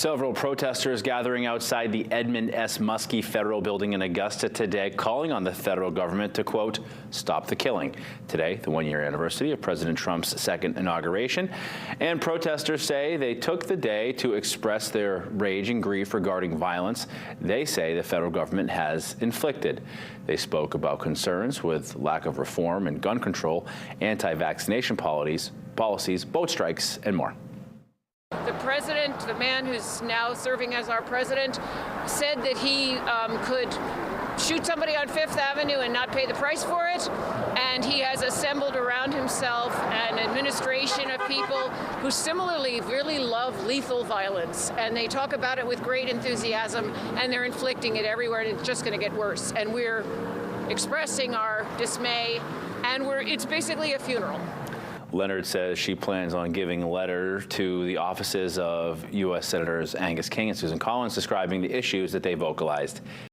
Several protesters gathering outside the Edmund S. Muskie Federal Building in Augusta today, calling on the federal government to, quote, stop the killing. Today, the one-year anniversary of President Trump's second inauguration, and protesters say they took the day to express their rage and grief regarding violence they say the federal government has inflicted. They spoke about concerns with lack of reform and gun control, anti-vaccination policies, boat strikes, and more. The president, the man who's now serving as our president, said that he could shoot somebody on Fifth Avenue and not pay the price for it. And he has assembled around himself an administration of people who similarly really love lethal violence. And they talk about it with great enthusiasm, and they're inflicting it everywhere, and it's just going to get worse. And we're expressing our dismay, and it's basically a funeral. Leonard says she plans on giving a letter to the offices of U.S. Senators Angus King and Susan Collins describing the issues that they vocalized.